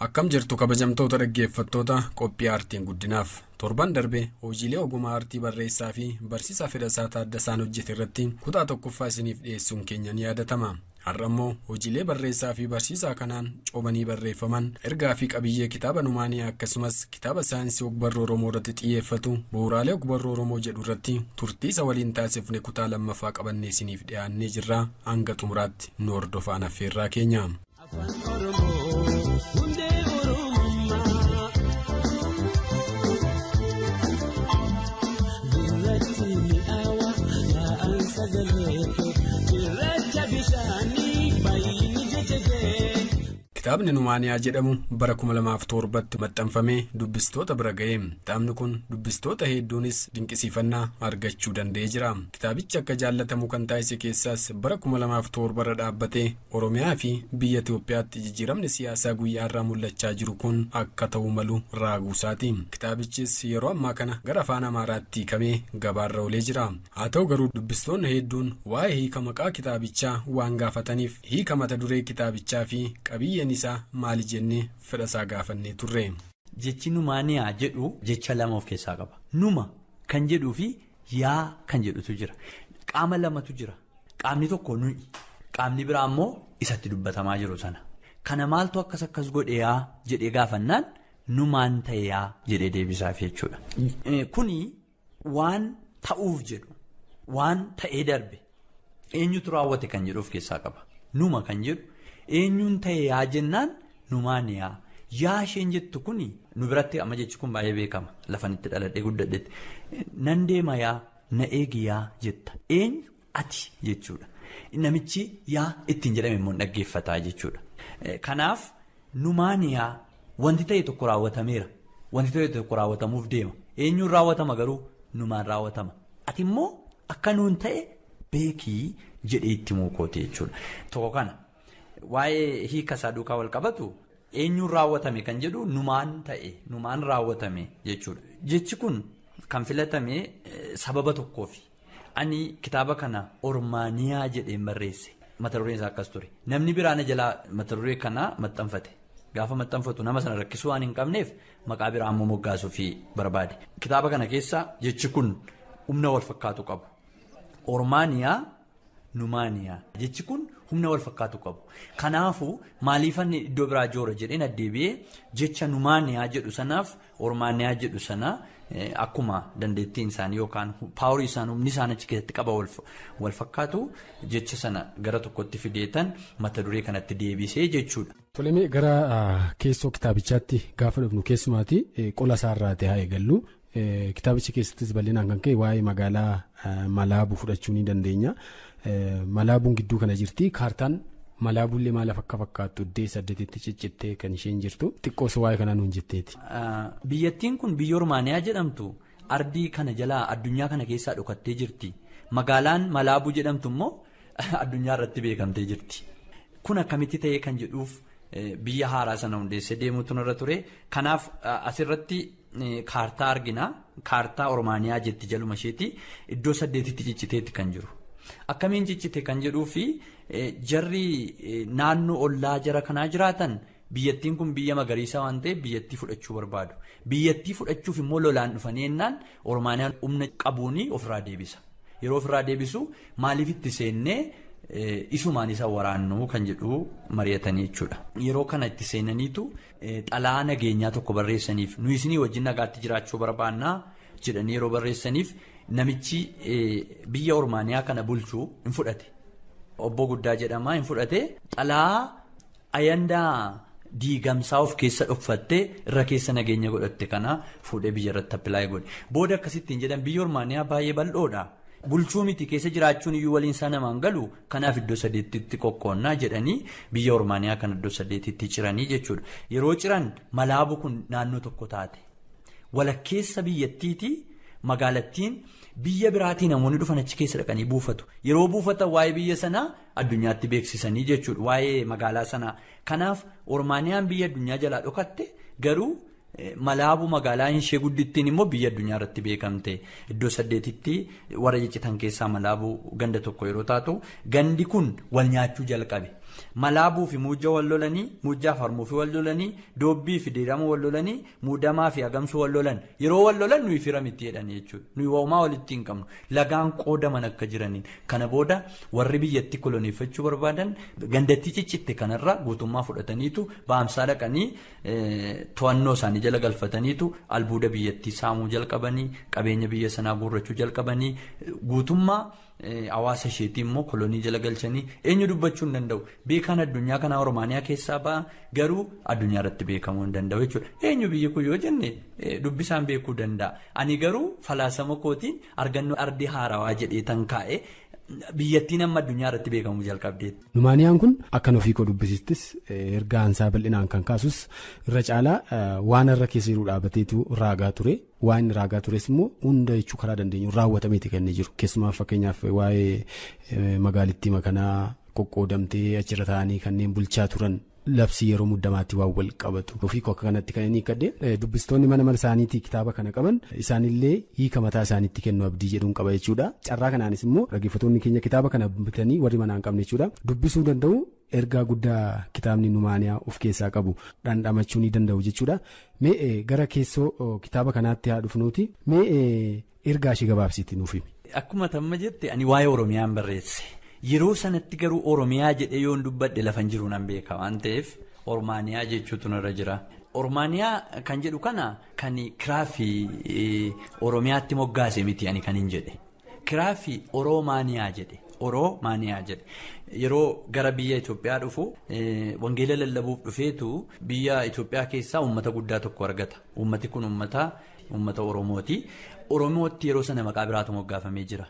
Akkam jirtu kabajamtoota dhaggeeffattoota qophii aartiin guddinaaf torban darbe hojiilee ogummaa aartii barreessaa fi barsiisaa Fedhasaa Taaddasaan hojjete irratti kutaa tokkoffaa isiniif dhiyeessuun keenya ni yaadatama. Har'a immoo hojiilee barreessaa fi barsiisaa kanaan coobanii barreeffaman ergaa fi qabiyyee kitaaba Numaaniyaa akkasumas kitaaba saayinsii ogbarruu Oromoo irratti xiyyeeffatu bu'uuraalee ogbarruu Oromoo jedhu irratti turtii isa waliin taasifne kutaa lammaffaa qabannee isiniif dhiyaannee jirra. Hanga xumuraatti nu hordofaan affeerraa keenya. Kitaabni Numaaniyaa jedhamu bara 2007tti maxxanfamee dubbistoota bira ga'e. Kitaabni kun dubbistoota hedduunis dinqisiifannaa argachuu danda'ee jira. Kitaabichi akka jaallatamu kan taasise keessaas bara 2007 irra dhaabbatee Oromiyaa fi biyya Itoophiyaatti jijjiiramni siyaasaa guyyaa irraa mul'achaa jiru kun akka ta'u malu raaguusaati. Kitaabichis yeroo ammaa kana gara afaan Amaaraatti hiikamee gabaarra oolee jira. Haa ta'u garuu dubbistoonni hedduun waa'ee hiika maqaa kitaabichaa waan gaafataniif hiika mata duree kitaabichaa fi qabiyyeen isaa maali jennee Fedhasaa gaafannee turre. Jechi Numaaniyaa jedhu jecha lama of keessaa qaba. Numa kan jedhuu fi yaa kan jedhutu jira. Qaama lamatu jira. Qaamni tokko nuyi. Qaamni biraa immoo isatti dubbatamaa jiru sana. Kana maaltu akkas godhe yaa jedhee gaafannaan numaan ta'e yaa jedhee deebisaaf jechuudha. Kuni waan ta'uuf jedhu waan ta'ee darbe eenyutu raawwate kan jedhu of keessaa qaba. Numa kan jedhu. Eenyuun ta'e yaa jennaan Numaaniyaa yaa isheen jettu kuni nu biratti amma jechi kun baay'ee beekama lafanitti dhaladhee guddadhetti nan deema yaa na eegi yaa jetta eenyu ati jechuudha namichi yaa ittiin jedhame immoo dhaggeeffataa jechuudha. Kanaaf Numaaniyaa wanti ta'e tokko raawwatameera wanti ta'e tokko raawwatamuuf deema eenyuun raawwatama garuu numaan raawwatama ati immoo akka nuun ta'e beekii jedhee itti muukooti jechuudha. Tokko kana. Waa'ee hiika isaa duukaa wal qabatu eenyuun raawwatame kan jedhu numaan ta'e numaan raawwatame jechuudha. Jechi kun kan filatame sababa tokkoofi. Ani kitaaba kana Ormaaniyaa jedheen barreesse mata dureen isaa akkas ture. Namni biraana jalaa mata duree kana maxxanfate. Gaafa maxxanfatu nama sana rakkisuu waan hin qabneef maqaa biraa ammoo moggaasuuf barbaade. Kitaaba kana keessa jechi kun humna wal fakkaatu qabu. Ormaaniyaa Numaaniyaa jechi kun humna wal fakkaatu qabu. Kanaafuu maaliifan iddoo biraa joora jedheen addeebi'ee jecha Numaaniyaa jedhu sanaaf Ormaaniyaa jedhu sana akkuma dandeettiin isaanii yookaan paaworii isaan humni isaan achi keessatti qaba wal fakkaatu jecha sana gara tokkotti fideetan mata duree kanatti deebisee jechuudha. Tolemee gara keessoo kitaabichaatti gaafa dhufnu keessumaati qola isaarraa ta'ee haa eegallu. Kitaabichi keessattis bal'inaan kan ka'e waa'ee magaalaa Malaabuu fudhachuu ni dandeenya. Malaabuun gidduu kana jirti. Kaartaan Malaabuullee maal akka fakkaattu iddoo saddeetitti ciccittee kan isheen jirtu. Xiqqoos waa'ee kanaa nuun jetteeti. Biyyattiin kun biyya Ormaaniyaa jedhamtu ardii kana jalaa addunyaa kana keessaa dhokattee jirti. Magaalaan Malaabuu jedhamtu immoo addunyaa irratti beekamtee jirti. Kun akkamitti ta'ee kan jedhuuf biyya haaraa sana hundeessee deemuutu irra ture. Kanaaf asirratti kaartaa argina. Kaartaa Ormaaniyaa jetti jaluma isheeti iddoo saddeetitti cicciteetti kan jiru. Akkamiin ciccite kan jedhuu fi jarri naannoo ollaa jara kanaa jiraatan biyyattiin kun biyya magariisa waan ta'eef biyyattii fudhachuu barbaadu. Biyyattii fudhachuuf immoo lolaan dhufanii ennaan Ormaaniyaan humna qabuuni ofirraa deebisa. Yeroo ofirraa deebisu maaliif itti seennee isumaan isa waraannuu kan jedhu mari'atanii jechuudha. Yeroo kana itti seenaniitu xalaa nageenyaa tokko barreessaniif nu isinii wajjin nagaatti jiraachuu barbaannaa jedhanii yeroo barreessaniif namichi biyya Ormaaniyaa kana bulchuu hin fudhate. Obbo Guddaa jedhamaa hin fudhate xalaa ayandaa diigamsaa of keessa dhokfattee irra keessa nageenya godhatte kana fuudhee biyya irratti appilaayii godhe. Booda akkasittiin jedhan biyya Ormaaniyaa baay'ee bal'oodha. Bulchuu miti keessa jiraachuun iyyuu waliin isaa namaan galu kanaaf iddoo saddeetitti qoqqoonnaa jedhanii biyya Ormaaniyaa kana iddoo saddeetitti ciranii jechuudha. Yeroo ciran Malaabuu kun naannoo tokko taate. Walakkeessa biyyattiiti magaalattiin biyya biraatii namoonni dhufan achi keessa dhaqanii buufatu. Yeroo buufatan waa'ee biyya sanaa addunyaatti beeksisanii jechuudha. Waa'ee magaalaa sanaa. Kanaaf Ormaaniyaan biyya addunyaa jalaa dhokatte garuu Malaabuu magaalaan ishee guddittiin immoo biyya addunyaa irratti beekamte iddoo saddeetitti warra ciccitan keessaa Malaabuu ganda tokko yeroo taatu gandi kun wal nyaachuu jalqabe. malaabuu fi muujja wal lolanii muujjaa farmuu fi wal lolanii doobbii fi diiramu wal lolanii muudamaa fi hagamsuu wal lolan yeroo wal lolan nuyi fira miti jedhanii jechuudha nuyi waamaa walitti hin qabnu lagaan qoodaman akka jiraniin kana booda warri biyyatti koloneeffachuu barbaadan gandattii ciccitte kanarra guutummaa fudhataniitu baamsaa dhaqanii to'annoo isaanii jala galfataniitu albuuda biyyattii saamuu jalqabanii qabeenya biyya sanaa guurrachuu jalqabanii guutummaa hawaasa isheetii immoo kolonii jala galchanii eenyu dubbachuu hin danda'u beekan addunyaa kanaa Oromaaniyaa keessaa ba'a garuu addunyaa irratti beekamuu hin danda'u jechuudha eenyu biyyi kun yoo jenne dubbisaan beekuu danda'a ani garuu falaasama kootiin argannoo ardii haarawaa jedhee tan kaa'e biyyattiin amma addunyaa irratti beekamuu jalqabdeetti. Numaaniyaan kun akkan ofii koo dubbisittis ergaa isaa bal'inaan kan kaasus irra caalaa waan irra keessa jiru dhaabateetu raagaa ture. Waan raagaa tures immoo hunda jechuu karaa dandeenyu raawwatameeti kan inni jiru. Keessumaa fakkeenyaaf waa'ee magaalittii makanaa qoqqoodamtee achirra taa'anii kanneen bulchaa turan labsii yeroo muddamaatti waan wal qabatu. Ofii koo akka kanatti kan inni hiikadhe dubbistoonni mana isaaniitii kitaaba kana qaban isaanillee hiika mataa isaaniitti kennu abdii jedhuun qaba jechuudha. Carraa kanaanis immoo dhaggeeffattoonni keenya kitaaba kana bitanii warri manaa hin qabne jechuudha. Dubbisuu danda'u. Ergaa guddaa kitaabni Numaaniyaa of keessaa qabu dhandhamachuu ni danda'u jechuudha. Mee gara keessoo kitaaba kanaatti haa dhufnuuti. Mee ergaa ishee gabaabsiitti nuuf himi. Akkuma tamma jette ani waa'ee Oromiyaan barreesse. Yeroo sanatti garuu Oromiyaa jedhee yoon dubbadhe lafan jiru nan beeka waan ta'eef Ormaaniyaa jechuutu narra jira. Ormaaniyaa kan jedhu kana kan kiraafi Oromiyaatti moggaase miti ani kan hin jedhe. Kiraafi Oromaaniyaa jedhe. Oromaaniyaa jedhe yeroo gara biyya Itoophiyaa dhufu wangeela lallabuuf dhufeetu biyya Itoophiyaa keessaa uummata guddaa tokko argata. Uummati kun uummata Oromooti. Oromootti yeroo sana maqaa biraatu moggaafamee jira.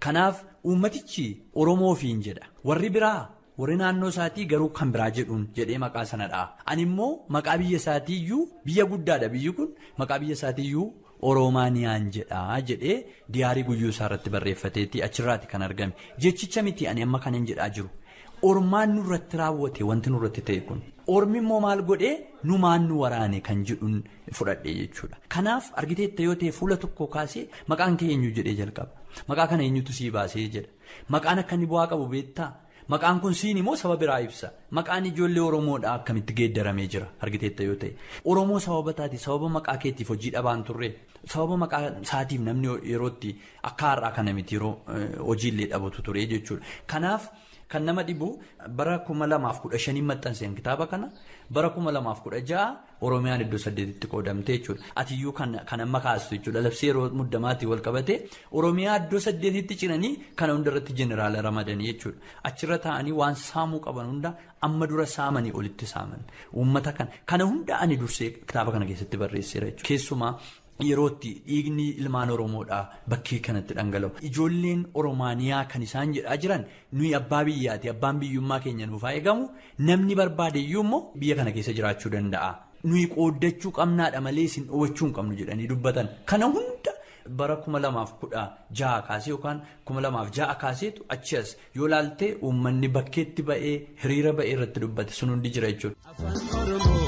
Kanaaf uummatichi Oromoofiin jedha. Warri biraa warri naannoo isaatii garuu kan biraa jedhuun jedhee maqaa sana dha'a. Ani immoo maqaa biyya isaatiiyyuu biyya guddaadha biyyi kun maqaa biyya isaatiiyyuu Oromaaniyaan jedhaa jedhee diyaarii guyyuu isaa irratti barreeffateetii achirraati kan argame jechicha miti ani amma kan hin jedhaa jiru ormaan nurratti raawwate wanti nurratti ta'e kun ormi immoo maal godhee numaan nu waraane kan jedhuun fudhadhee jechuudha. Kanaaf argiteetta yoo ta'e fuula tokko kaasee maqaan kee eenyu jedhee jalqaba maqaa kana eenyutu sii baasee jedha maqaan akka inni bu'aa qabu beektaa. Maqaan kun siin immoo saba biraa ibsa. Maqaan ijoollee Oromoodhaa akkamitti geeddaramee jira argiteetta yoo ta'e. Oromoo sababa taati sababa maqaa keetiif hojii dhabaan turre sababa maqaa isaatiif namni yerootti akka har'aa kana miti yeroo hojiillee dhabatu ture jechuudha. Kanaaf kan nama dhibu bara 2015 maxxanseen kitaaba kana bara 2016 Oromiyaan iddoo 8tti qoodamte jechuudha. Atiyyuu kan amma kaastu jechuudha. Labsii yeroo muddamaatii wal qabate Oromiyaa iddoo 8tti ciranii kana hundarratti jeneraala ramadanii jechuudha. Achirra taa'anii waan saamuu qaban hunda amma dura saamanii olitti saaman. Uummata kana hunda ani dursee kitaaba kana keessatti barreesseera jechuudha. Keessumaa yerootti dhiigni ilmaan Oromoodhaa bakkee kanatti dhangala'u. Ijoolleen Oromaaniyaa kan isaan jedhaa jiran nuyi abbaa biyyaati abbaan biyyummaa keenya nuuf haa eegamu namni barbaadeyyuu immoo biyya kana keessa jiraachuu danda'a. Nuyi qooddachuu qabnaadha malee isin dhowwachuu hin qabnu jedhanii dubbatan. Kana hunda bara 2016 kaasee yookaan 2006 kaaseetu achi as yoo laaltee uummanni bakkeetti ba'ee hiriira ba'ee irratti dubbate sun hundi jira jechuudha.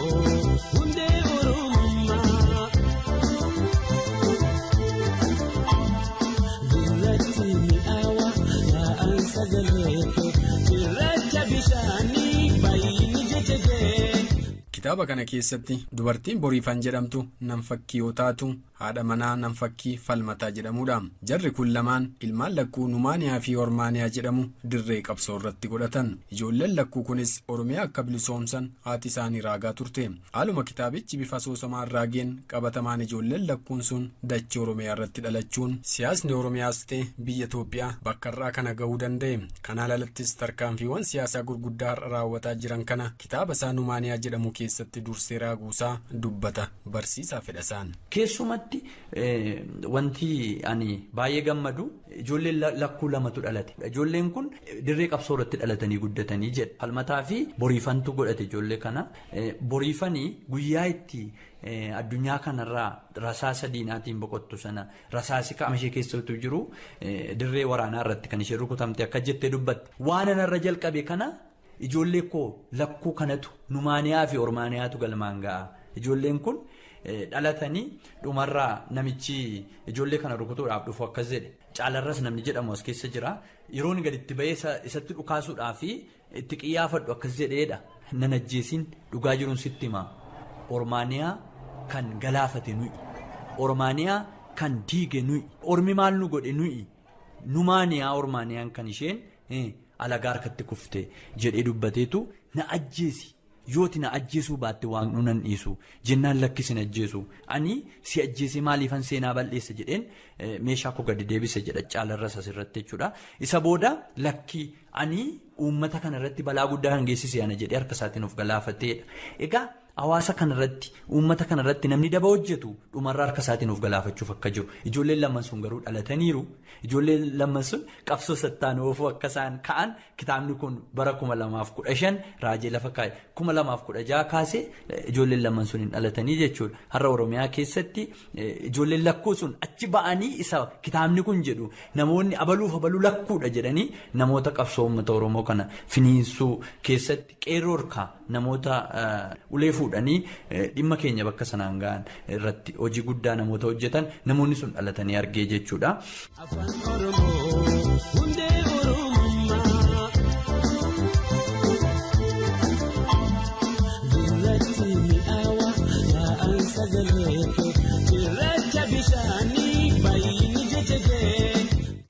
Kitaaba kana keessatti dubartiin boriifan jedhamtu nan fakkii yoo taatu haadha manaa nan fakkii falmataa jedhamudha. Jarri kun lamaan ilmaan lakkuu Numaaniyaa fi Ormaaniyaa jedhamu dirree qabsoo irratti godhatan. Ijoolleen lakkuu kunis Oromiyaa akka bilisoomsan haati isaanii raagaa turte. Haaluma kitaabichi bifa asoosamaan raageen qabatamaan ijoolleen lakkuun sun dachee Oromiyaa irratti dhalachuun siyaasni Oromiyaas ta'e biyya Itoophiyaa bakka irraa kana gahuu danda'e. Kanaan alattis tarkaanfiiwwan siyaasaa gurguddaa har'a raawwataa jiran kana kitaaba isaa Numaaniyaa jedhamu keessatti dursee raaguusaa dubbata barsiisaa fedhasaan. Keessumatti wanti ani baay'ee gammadu ijoolleen lakkuu lamatu dhalate. Ijoolleen kun dirree qabsoo irratti dhalatanii guddatanii jedha. Falmataa fi boriifantu godhate ijoollee kana. Boriifanii guyyaa itti addunyaa kanarraa rasaasa diinaatiin boqottu sana rasaasi qaama ishee keessattuu jiru dirree waraanaa irratti kan ishee rukutamte akka jettee dubbatte. Waan anarra jalqabe kana ijoollee koo lakkuu kanatu Numaaniyaa fi Ormaaniyaatu galmaan ga'a. Ijoolleen kun dhalatanii dhumarraa namichi ijoollee kana rukutuudhaaf dhufu akkas jedhe. Caalarras namni jedhamu as keessa jira. Yeroon gaditti ba'ee isatti dhukaasuudhaaf itti qiyyaafadhu akkas jedheedha. Nan ajjeesin dhugaa jiruun sitti himaa. Ormaaniyaa kan galaafate nuyi. Ormaaniyaa kan diige nuyi. Ormi maal nu godhe nuyi. Numaaniyaa Ormaaniyaan kan isheen alagaa harkatti kufte jedhee dubbateetu na ajjeesi. Yooti na ajjeesuu baatte waan nunan dhiisu jennaan lakkisin ajjeesu ani si ajjeesee maaliifan seenaa balleessa jedheen meeshaa koo gadi deebise jedha caalarra asirratti jechuudha. Isa booda lakki ani uummata kanarratti balaa guddaa kan geessise ana jedhee harka isaatiin of galaafateedha. Egaa hawaasa kanarratti uummata kanarratti namni daba hojjetu dhumarraa harka isaatiin of galaafachuuf akka jiru ijoolleen lamman sun garuu dhalataniiru. Ijoolleen lamman sun qabsoo sattaan oofuu akka isaan ka'an kitaabni kun bara 2015 raajee lafa kaa'e 2016 kaasee ijoolleen lamman sun hin dhalatanii jechuudha. Har'a Oromiyaa keessatti ijoolleen lakkuu sun achi ba'anii isa kitaabni kun jedhu namoonni abaluu lakkuudha jedhanii namoota qabsoo uummata Oromoo kana finiinsuu keessatti qeerroo hirkaa namoota ulee fuudhanii dhimma keenya bakka sanaan ga'an irratti hojii guddaa namoota hojjetan namoonni sun dhalatanii argee jechuudha.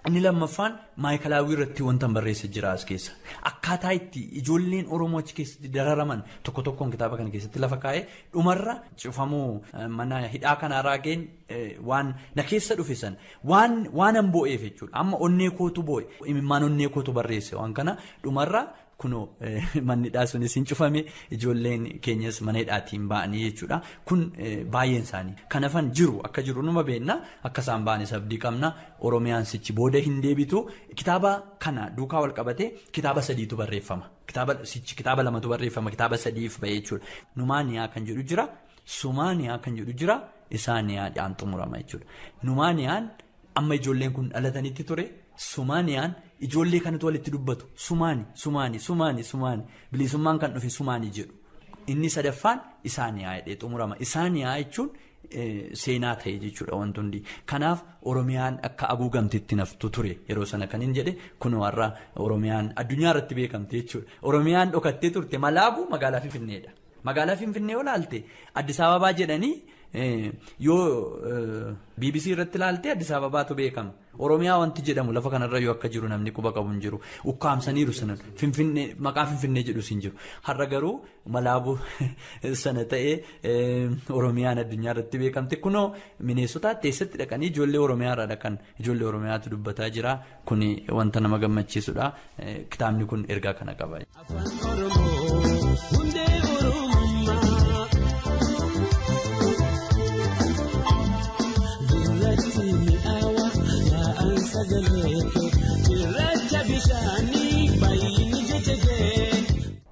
Inni lammaffaan maayikalaawwii irratti wanta barreessa jira as keessa akkaataa itti ijoolleen Oromoo achi keessatti dararaman tokko tokkoon kitaaba kana keessatti lafa kaa'ee dhumarra cufamuu mana hidhaa kanaa raageen waan na keessa dhufe san waan an boo'eef jechuudha. Amma onnee kootu boo'e imimmaan onnee kootu barreesse waan kana dhumarra kunoo manni hidhaa sunis hin cufame ijoolleen keenyas mana hidhaatiin ba'anii jechuudha. Kun baay'een isaanii kanafan jiru akka jiru numa beenna akka isaan ba'anis abdii qabna. Oromiyaan sichi booda hin deebitu. Kitaaba kana duukaa wal qabate kitaaba 3tu barreeffama. Kitaaba 2tu barreeffama kitaaba 3f ba'ee jechuudha. Numaaniyaa kan jedhu jira. Sumaaniyaa kan jedhu jira. Isaaniyaadhaan xumurama jechuudha. Numaaniyaan amma ijoolleen kun dhalatanitti ture. Sumaaniyaan ijoollee kanatu walitti dubbatu sumaani bilisummaan kan dhufe sumaani jedhu. Inni sadaffaan isaaniyaa jedhee xumurama. Isaaniyaa jechuun seenaa ta'e jechuudha wanti hundi. Kanaaf Oromiyaan akka haguugamtitti naftu ture yeroo sana kan hin jedhe kun warra Oromiyaan addunyaa irratti beekamte jechuudha. Oromiyaan dhokattee turte malaabu magaalaa Finfinneedha. Magaalaa Finfinnee olaalte Addis Ababaa jedhanii yoo BBC irratti ilaalte Addis Ababaatu beekama. Oromiyaa wanti jedhamu lafa kanarra yoo akka jiru namni quba qabu hin jiru. Ukkaamsaniiru sana Finfinnee maqaa Finfinnee jedhus hin jiru. Har'a garuu malaabu sana ta'ee Oromiyaan addunyaa irratti beekamte kunoo Mineesotaatti eessatti dhaqanii ijoollee Oromiyaa irraa dhaqan ijoollee Oromiyaatu dubbataa jira. Kuni wanta nama gammachiisudha. Kitaabni kun ergaa kana qaba.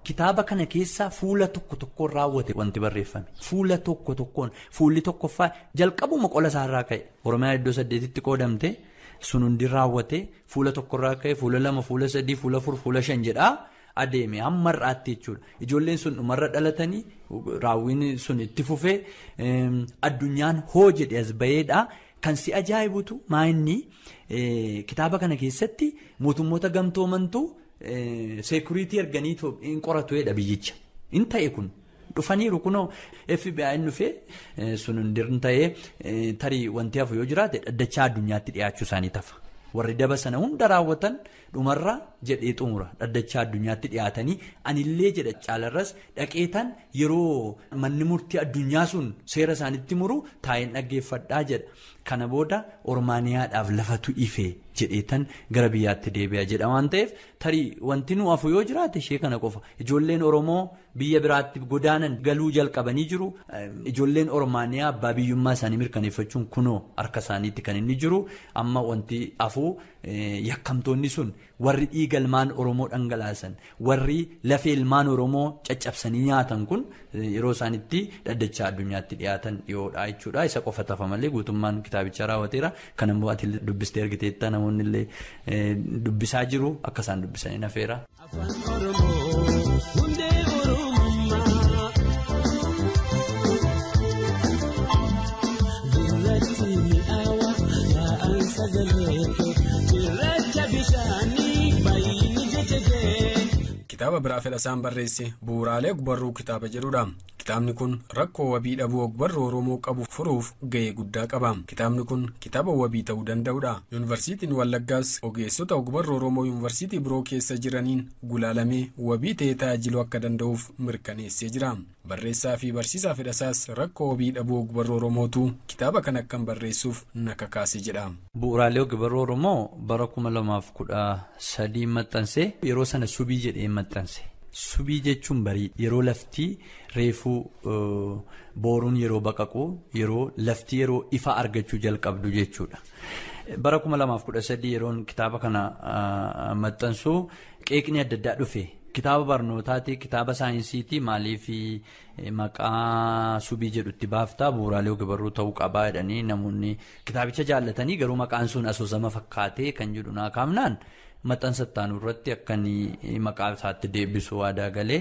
Kitaaba kana keessa fuula tokko tokkoon raawwate wanti barreeffame. Fuula tokko tokkoon fuulli tokkoffaa jalqabuma qola isaarraa ka'e. Oromiyaa iddoo 8tti qoodamte sun hundi raawwate fuula tokkorraa ka'e fuula 2 fuula 3 fuula 4 fuula 5 jedhaa adeeme hamma har'aatti jechuudha. Ijoolleen sun dhumarra dhalatanii raawwiin sun itti fufee addunyaan hoo jedhe as baheedha. Kan si ajaa'ibutu maa'inni kitaaba kana keessatti mootummoota gamtoomantu seekuriitii erganii hin qoratu jedha biyyicha. In ta'e kun dhufaniiru kunoo FBI dhufee sun hundirra ta'ee tarii wanti hafu yoo jiraate dhaddachaa addunyaatti dhiyaachuu isaanii tafa. Warri daba sana hunda raawwatan dhumarra jedhee xumura dhaddachaa addunyaatti dhiyaatanii anillee jedha caalarras dhaqeetan yeroo manni murtii addunyaa sun seera isaanitti muru taa'een dhaggeeffadhaa jedha. Kana booda Ormaaniyaadhaaf lafatu ife jedheetan gara biyyaatti deebi'a jedha waan ta'eef tarii wanti nu hafu yoo jiraate ishee kana qofa. Ijoolleen Oromoo biyya biraatti godaanan galuu jalqabanii jiru. Ijoolleen Ormaaniyaa abbaa biyyummaa isaanii mirkaneeffachuun kunoo harka isaaniitti kan inni jiru. Amma wanti hafu yakkamtoonni sun warri dhiiga ilmaan Oromoo dhangalaasan warri lafee ilmaan Oromoo caccabsanii nyaatan kun yeroo isaanitti dhaddachaa addunyaatti dhiyaatan dhiyoodha jechuudha. Isa qofa tafa malee guutummaan kitaabicha raawwateera. Kan immoo ati dubbistee argiteetta namoonni illee dubbisaa jiru akka isaan dubbisanii nafeera. Kitaaba kitaaba biraa fedhasaan barreesse bu'uuraalee ogbarruu kitaaba jedhudha. Kitaabni kun rakkoo wabii dhabuu ogbarruu Oromoo qabu furuuf ga'ee guddaa qaba. Kitaabni kun kitaaba wabii ta'uu danda'udha. Yuunivarsiitiin Wallaggaas ogeessota ogbarruu Oromoo yuunivarsiitii biroo keessa jiraniin gulaalamee wabii ta'ee tajaajiluu akka danda'uuf mirkaneessee jira. Barreessaa fi barsiisaa fedhasaas rakkoo wabii dhabuu ogbarruu Oromootu kitaaba kan akkam barreessuuf na kakaase jedha. Bu'uuraalee ogbarruu Oromoo bara 2013 maxxanse yeroo sana subii jedhee maxxanse. Subii jechuun barii yeroo laftii reefuu booruun yeroo baqaquu yeroo laftii yeroo ifa argachuu jalqabdu jechuudha. Bara 2013 yeroon kitaaba kana maxxansu qeeqni adda addaa dhufe. Kitaaba barnootaati, kitaaba saayinsiiti, maaliif maqaa subii jedhutti baaftaa bu'uuraalee ogbarruu ta'uu qabaa jedhanii namoonni kitaabicha jaallatanii garuu maqaan sun asoosama fakkaatee kan jedhu naa kaafnaan maxxansa ittaanu irratti akkanii maqaa isaatti deebisuu waadaa galee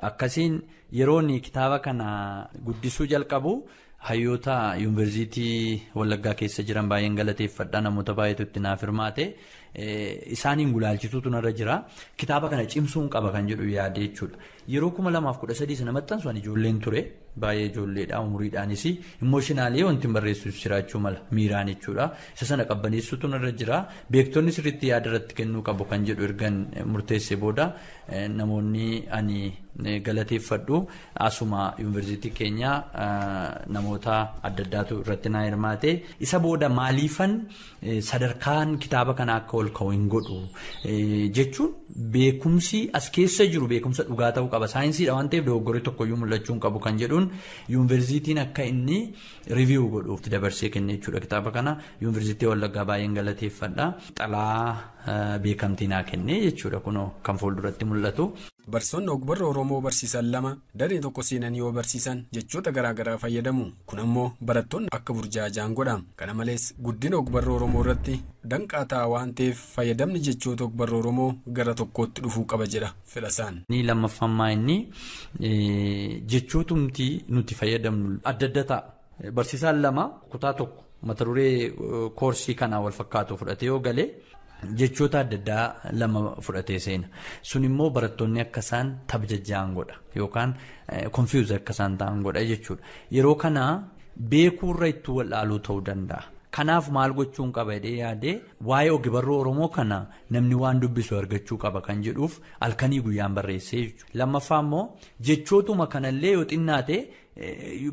akkasiin yeroon kitaaba kana guddisuu jalqabu hayyoota yuunivarsiitii Wallaggaa keessa jiran baay'een galateeffadhaa namoota baay'eetu itti naaf hirmaate isaaniin gulaalchisuutu narra jira kitaaba kana cimsuun qaba kan jedhu yaade jechuudha. Yeroo 2013 sana maxxansu ani ijoolleen ture baay'ee ijoolleedha umuriidhaanis imooshinaali wanti barreessuus jiraachuu mala miiraan jechuudha. Isa sana qabbaneessuutu narra jira beektonni sirriitti yaada irratti kennuu qabu kan jedhu ergan murteessee booda namoonni ani galateeffadhu asuma yuunivarsiitii keenya namoota adda addaatu irratti naa hirmaate isa booda maaliifan sadarkaan kitaaba kana akka ol ka'u hin godhu jechuun beekumsi as keessa jiru beekumsa dhugaa ta'uu qaba saayinsiidha waan ta'eef dogoggorri tokkoyyuu mul'achuu hin qabu kan jedhuun yuunivarsiitiin akka inni riiviyuu godhuuf dabarsee kenne jechuudha kitaaba kana yuunivarsiitii Wallaggaa baay'een galateeffadha xalaa beekamtii naa kenne jechuudha kunoo kan fuulduratti mul'atu. Barsiisonni ogbarruu Oromoo barsiisan lama daree tokko seenanii yoo barsiisan jechoota garaagaraa fayyadamu. Kun ammoo barattoonni akka burjaajaan godha. Kana malees guddina ogbarruu Oromoo irratti danqaa ta'a waan ta'eef fayyadamni jechoota ogbarruu Oromoo gara tokkootti dhufuu qaba jedha fedhasaan. Ni lammaffammaa inni jechootumti nuti fayyadamnu adda adda ta'a. Barsiisaan lama kutaa tokko mata duree koorsii kanaa wal fakkaatu fudhatee yoo galee. Jechoota adda addaa lama fudhatee seena sun immoo barattoonni akka isaan tabjajjaan godha yookaan konfiyuuzii akka isaan ta'an godha jechuudha. Yeroo kana beekuurra itti wal'aaluu ta'uu danda'a. Kanaaf maal gochuun qaba jedhee yaadee waa'ee ogbarruu Oromoo kana namni waan dubbisu argachuu qaba kan jedhuuf halkanii guyyaan barreessee jechuudha. Lammaffaa immoo jechootuma kanallee yoo xinnaate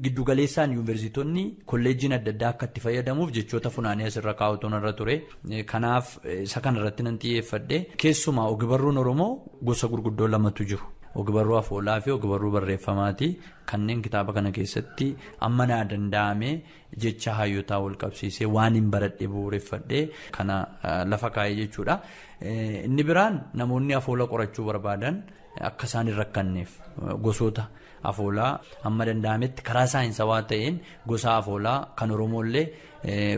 giddugaleessaan yuunivarsiitonni kolleejjiin adda addaa akka itti fayyadamuuf jechoota funaanee asirra kaa'utu narra ture. Kanaaf isa kanarratti nan xiyyeeffadhe keessumaa ogbarruun Oromoo gosa gurguddoo lamatu jiru. Ogbarruu afoolaa fi ogbarruu barreeffamaati kanneen kitaaba kana keessatti amma naa danda'ame jecha hayyotaa wal qabsiisee waan hin baradhe bu'uureffadhe kana lafa kaa'ee jechuudha. Inni biraan namoonni afoola qorachuu barbaadan akka isaan hin rakkanneef gosoota afoolaa amma danda'ametti karaa saayinsawaa ta'een gosa afoolaa kan Oromoollee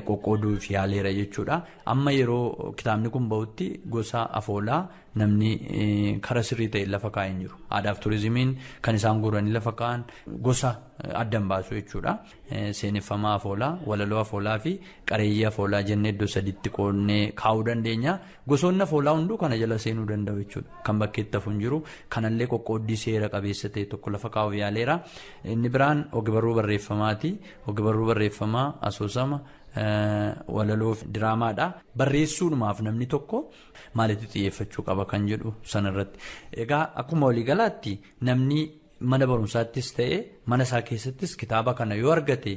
qoqqooduuf yaaleera jechuudha. Amma yeroo kitaabni kun bahutti gosa afoolaa namni karaa sirrii ta'e lafa kaa'een jiru. Aadaaf turizimiin kan isaan guuranii lafa kaa'an gosa addan baasu jechuudha. Seeneffamaa afoolaa, walaloo afoolaa fi qareeyyii afoolaa jennee iddoo sadiitti qoonnee kaa'uu dandeenya. Gosoonni afoolaa hunduu kana jala seenuu danda'u jechuudha. Kan bakkeetti hafuun jiru kanallee qoqqooddii seera qabeessa ta'e tokko lafa kaa'uuf yaaleera. Inni biraan ogbarruu barreeffamaati. Ogbarruu barreeffamaa asoosama walaloo fi diraamaadha. Barreessuudhumaaf namni tokko maalitti xiyyeeffachuu qaba kan jedhu sanarratti. Egaa akkuma waliigalaatti namni mana barumsaattis ta'e mana isaa keessattis kitaaba kana yoo argate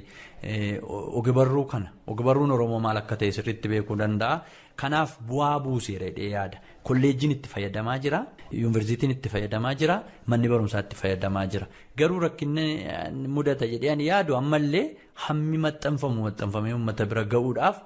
ogbarruun Oromoo maal akka ta'e sirriitti beekuu danda'a. Kanaaf bu'aa buuseera jedhee yaada. Kolleejjiin itti fayyadamaa jira, yuunivarsiitiin itti fayyadamaa jira, manni barumsaa itti fayyadamaa jira. Garuu rakkinni mudata jedhee ani yaadu ammallee hammi maxxanfamee uummata bira ga'uudhaaf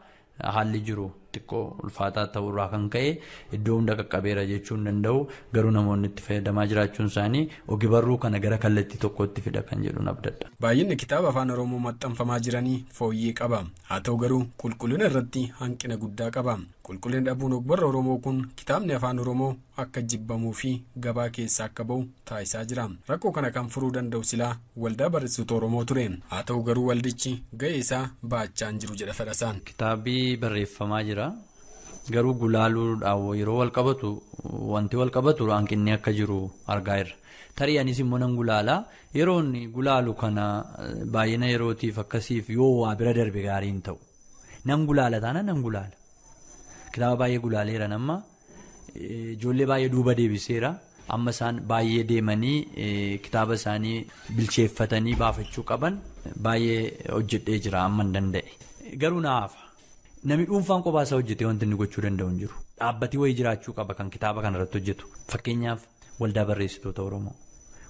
haalli jiru xiqqoo ulfaataa ta'urraa kan ka'e iddoo hunda qaqqabeera jechuu hin danda'u. Garuu namoonni itti fayyadamaa jiraachuun isaanii ogbarruu kana gara kallattii tokkotti fida kan jedhu abdadha. Baay'inni kitaaba afaan Oromoo maxxanfamaa jiranii fooyyee qaba. Haa ta'u garuu qulqullina irratti hanqina guddaa qaba. Qulqullina dhabuun ogbarra Oromoo kun kitaabni afaan Oromoo akka jibbamuu fi gabaa keessa akka ba'u taasisaa jira. Rakkoo kana kan furuu danda'u silaa waldaa barreessitoota Oromoo ture. Haa ta'u garuu waldichi ga'ee isaa baachaa hin jiru jedha fedhasaan. Kitaabni barreeffamaa jira. Garuu gulaaluudhaan yeroo wal qabatu wanti wal qabatu hanqinni akka jiru argaa jirra. Tarii anis immoo nan gulaalaa yeroon gulaalu kana baay'ina yerootiif akkasiif yoo waa bira darbe gaarii hin ta'u. Nan gulaala taana nan gulaala. Kitaaba baay'ee gulaaleera namma ijoollee baay'ee duuba deebiseera. Amma isaan baay'ee deemanii kitaaba isaanii bilcheeffatanii baafachuu qaban baay'ee hojjedhee jira amma hin danda'e. Garuu naafa namni dhuunfaan kophaa isaa hojjetee wanti inni gochuu danda'u hin jiru. Dhaabbatii wayii jiraachuu qaba kan kitaaba kanarratti hojjetu. Fakkeenyaaf waldaa barreessitoota Oromoo.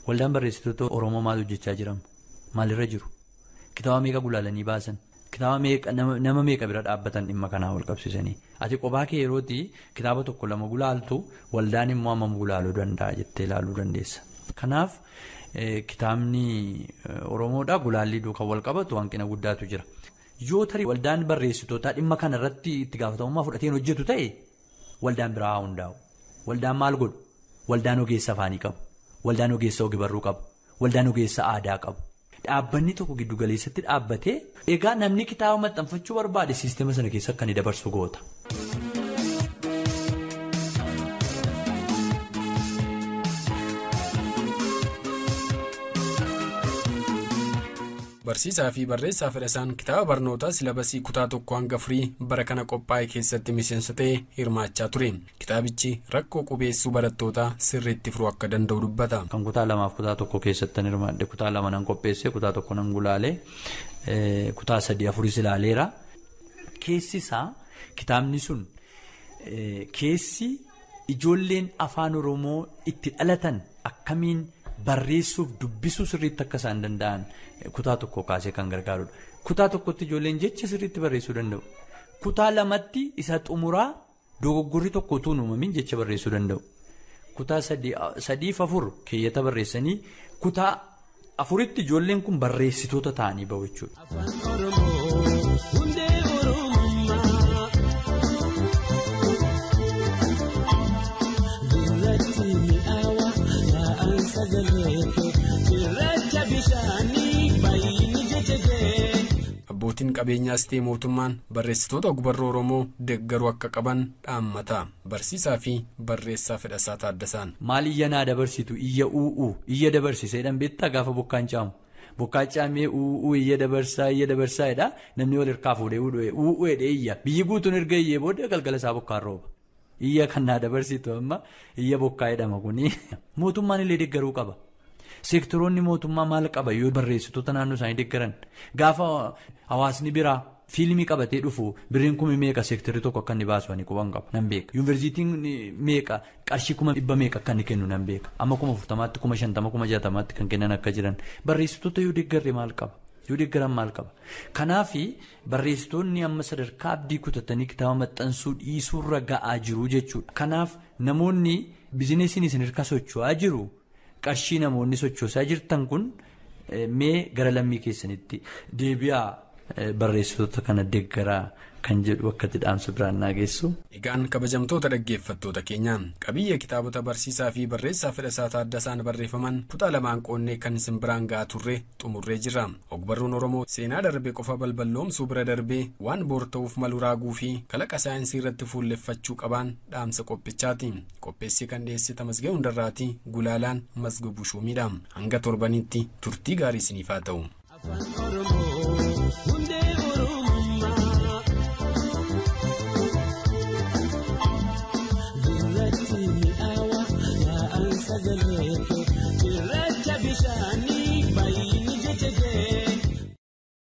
Waldaan barreessitoota Oromoo maal hojjechaa jiramu? Maalirra jiru? Kitaaba meeqa gulaalanii baasan? Kitaaba nama meeqa bira dhaabbatan dhimma kanaa wal qabsiisanii? Ati kophaa kee yerootii kitaaba tokko lama gulaaltu waldaan immoo hammam gulaaluu danda'a jettee ilaaluu dandeessa. Kanaaf kitaabni Oromoodhaa gulaallii duukaa wal qabatu hanqina guddaatu jira. Yoo tarii waldaan barreessitootaa dhimma kanarratti itti gaafatamummaa fudhateen hojjetu ta'e waldaan biraa haa hundaa'u. Waldaan maal godhu? Waldaan ogeessa afaanii qabu. Waldaan ogeessa ogbarruu qabu. Waldaan ogeessa aadaa qabu. Dhaabbanni tokko giddu galeessatti dhaabbatee egaa namni kitaaba maxxanfachuu barbaade siistema sana keessa akka inni dabarsu goota. Barsiisaa fi barreessaa fedhasaan kitaaba barnootaa silabasii kutaa 1-4 bara kana qophaa'e keessatti miseensa ta'ee hirmaachaa ture. Kitaabichi rakkoo qubeessuu barattootaa sirriitti furuu akka danda'u dubbata. Kan kutaa 2 kutaa 1 keessatti hirmaadhe kutaa 2 nan qopheesse kutaa 1 nan gulaalee kutaa 3-4 ilaaleera. Keessi isaa kitaabni sun keessi ijoolleen afaan Oromoo itti dhalatan akkamiin barreessuuf dubbisuu sirriitti akka isaan danda'an kutaa 1 kaasee kan gargaarudha. Kutaa 1tti ijoolleen jecha sirriitti barreessuu danda'u. Kutaa 2tti isa xumuraa dogoggorri tokko utuu hin uumamin jecha barreessuu danda'u. Kutaa 3-4 keeyyata barreessanii kutaa 4tti ijoolleen kun barreessitoota ta'anii bahu jechuudha. Abbootiin qabeenyaas ta'ee mootummaan barreessitoota ogbarruu Oromoo deeggaruu akka qaban dhaammata. Barsiisaa fi barreessaa Fedhasaa Taaddasaan. Maal iyya naa dabarsitu iyya iyya dabarsiseedhaan beektaa gaafa bokkaan caamu. Bokkaa caamee iyya dabarsaa jedha namni wal hirkaa fuudhee jedhee iyya biyyi guutuun erga iyyee booda galgala isaa bokkaan rooba. Iyya kan naa dabarsitu amma iyya bokkaa jedhama kuni. Mootummaan illee deeggaruu qaba. Seektoroonni mootummaa maal qaba yoo barreessitoota naannoo isaanii deeggaran gaafa hawaasni biraa fiilmii qabatee dhufu birriin kuma meeqa seektarii tokko akka inni baasu ani quban qaba nan beeka. Yuunivarsiitiin meeqa qarshii 100 meeqa akka inni kennu nan beeka. Amma 40,000 50,000 60,000 kan kennan akka jiran barreessitoota yoo deeggarre maal qaba? Yoo deeggaran maal qaba? Kanaaf barreessitoonni amma sadarkaa abdii kutatanii kitaaba maxxansuu dhiisuurra ga'aa jiru jechuudha. Kanaaf namoonni bizineesiin isin hirka socho'aa jiru. Qarshii namoonni sochoosaa jirtan kun mee gara lammii keessanitti deebi'aa barreessitoota kana deeggaraa kan jedhu akka tidhaamsa biraan naageessu. Egaan kabajamtoota dhaggeeffattoota keenya qabiyyee kitaabota barsiisaa fi barreessaa Fedhasaa Taaddasaan barreeffaman kutaa 2 qoonnee kan isin biraan ga'aa turre xumurree jira. Ogbarruun Oromoo seenaa darbe qofa balballoomsuu bira darbee waan boor ta'uuf malu raaguu fi kalaqa saayinsii irratti fuulleffachuu qabaan dhaamsa qophichaati. Qopheessii kan dhiyeesse Tamasgee Hundarraati gulaalaan Masguu Bushuumiidha. Hanga torbanitti turtii gaarii isiniif haa ta'u.